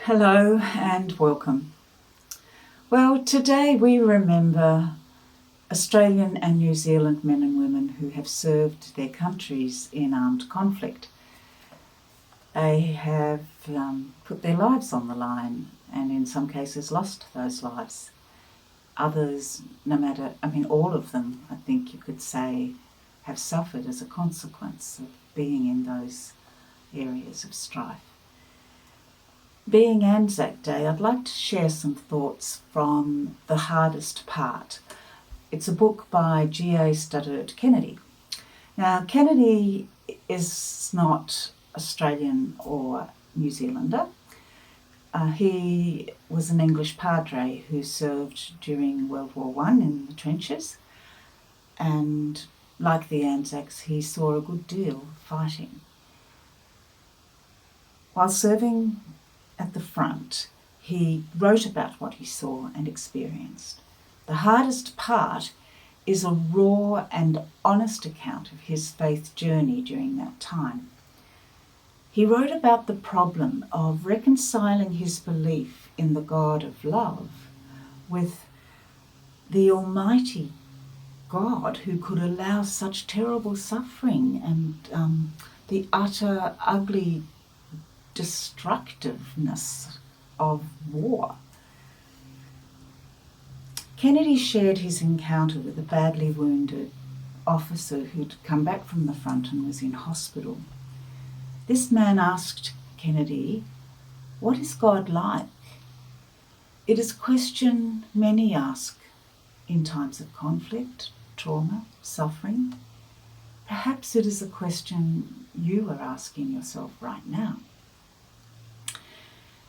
Hello and welcome. Well, today we remember Australian and New Zealand men and women who have served their countries in armed conflict. They have put their lives on the line and in some cases lost those lives. Others, all of them, I think you could say, have suffered as a consequence of being in those areas of strife. Being Anzac Day, I'd like to share some thoughts from The Hardest Part. It's a book by G.A. Studdert Kennedy. Now, Kennedy is not Australian or New Zealander. He was an English padre who served during World War I in the trenches, and like the Anzacs, he saw a good deal fighting. While serving at the front, he wrote about what he saw and experienced. The Hardest Part is a raw and honest account of his faith journey during that time. He wrote about the problem of reconciling his belief in the God of love with the Almighty God who could allow such terrible suffering and the utter ugly destructiveness of war. Kennedy shared his encounter with a badly wounded officer who'd come back from the front and was in hospital. This man asked Kennedy, "What is God like?" It is a question many ask in times of conflict, trauma, suffering. Perhaps it is a question you are asking yourself right now.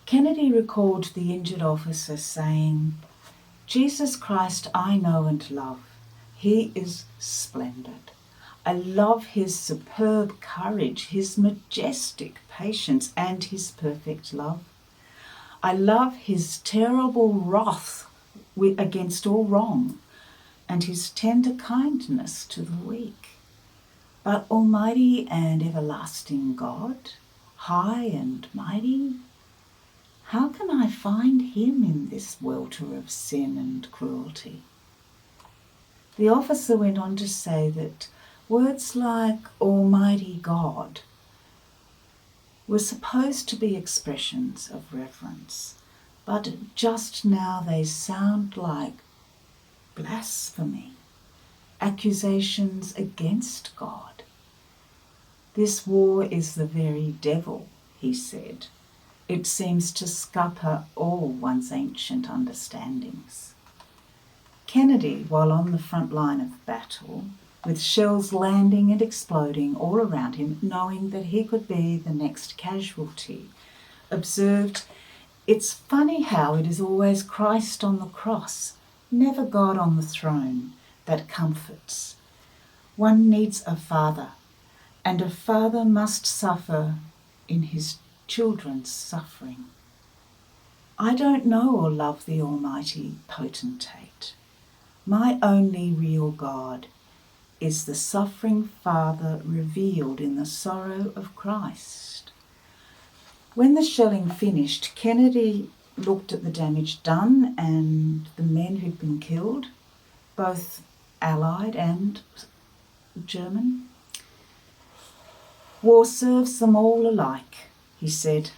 Kennedy recalled the injured officer saying, "Jesus Christ I know and love. He is splendid. I love his superb courage, his majestic patience, and his perfect love. I love his terrible wrath against all wrong, and his tender kindness to the weak. But Almighty and everlasting God, high and mighty, how can I find him in this welter of sin and cruelty?" The officer went on to say that words like Almighty God were supposed to be expressions of reverence, but just now they sound like blasphemy, accusations against God. "This war is the very devil," he said. "It seems to scupper all one's ancient understandings." Kennedy, while on the front line of battle, with shells landing and exploding all around him, knowing that he could be the next casualty, observed, "It's funny how it is always Christ on the cross, never God on the throne, that comforts. One needs a father, and a father must suffer in his children's suffering. I don't know or love the Almighty Potentate. My only real God is the suffering Father revealed in the sorrow of Christ." When the shelling finished, Kennedy looked at the damage done and the men who'd been killed, both Allied and German. "War serves them all alike," he said.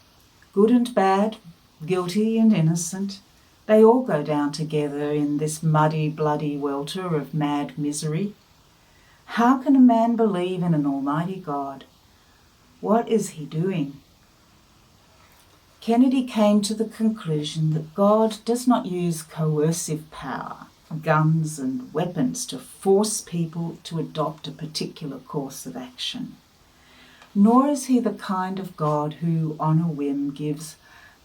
"Good and bad, guilty and innocent, they all go down together in this muddy, bloody welter of mad misery. How can a man believe in an almighty God? What is he doing?" Kennedy came to the conclusion that God does not use coercive power, guns and weapons to force people to adopt a particular course of action. Nor is he the kind of God who, on a whim, gives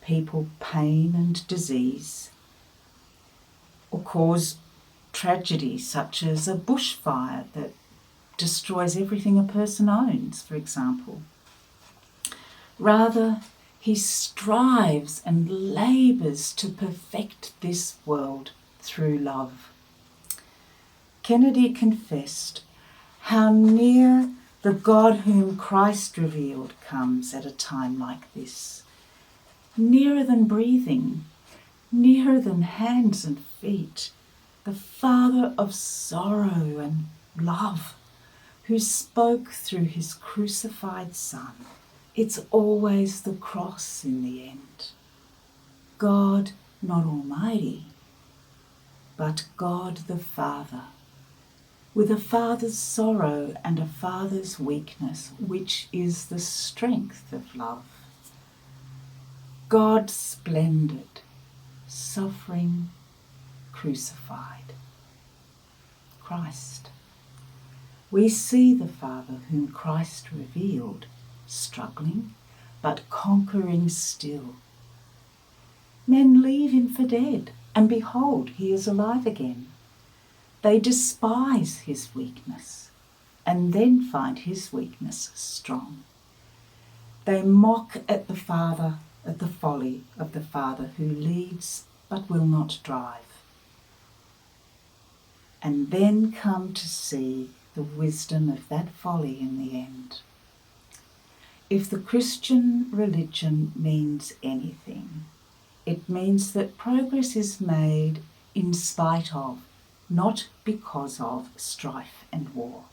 people pain and disease, or cause tragedy such as a bushfire that destroys everything a person owns, for example. Rather, he strives and labours to perfect this world through love. Kennedy confessed how near the God whom Christ revealed comes at a time like this. nearer than breathing, nearer than hands and feet, the Father of sorrow and love, who spoke through his crucified Son. It's always the cross in the end. God, not Almighty, but God the Father, with a father's sorrow and a father's weakness, which is the strength of love. God splendid, suffering, crucified. Christ. We see the Father whom Christ revealed, struggling but conquering still. Men leave him for dead, and behold, he is alive again. They despise his weakness, and then find his weakness strong. They mock at the Father, at the folly of the Father who leads but will not drive. And then come to see the wisdom of that folly in the end. If the Christian religion means anything, it means that progress is made in spite of, not because of, strife and war.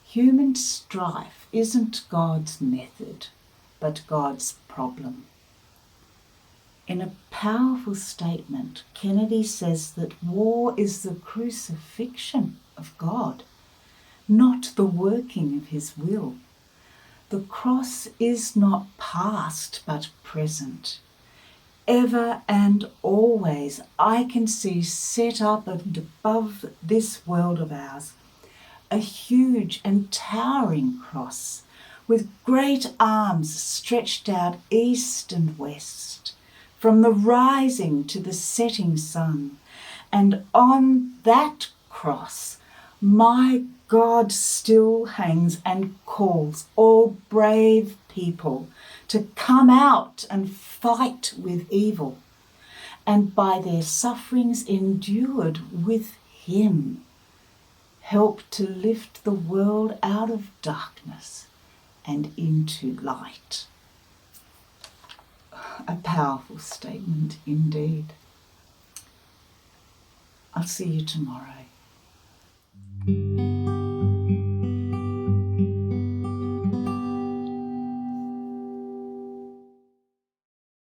Human strife isn't God's method, but God's problem. In a powerful statement, Kennedy says that war is the crucifixion of God, not the working of his will. The cross is not past, but present. Ever and always I can see set up and above this world of ours a huge and towering cross with great arms stretched out east and west, from the rising to the setting sun. And on that cross, my God still hangs and calls all brave people to come out and fight with evil, and by their sufferings endured with him, help to lift the world out of darkness and into light. A powerful statement indeed. I'll see you tomorrow.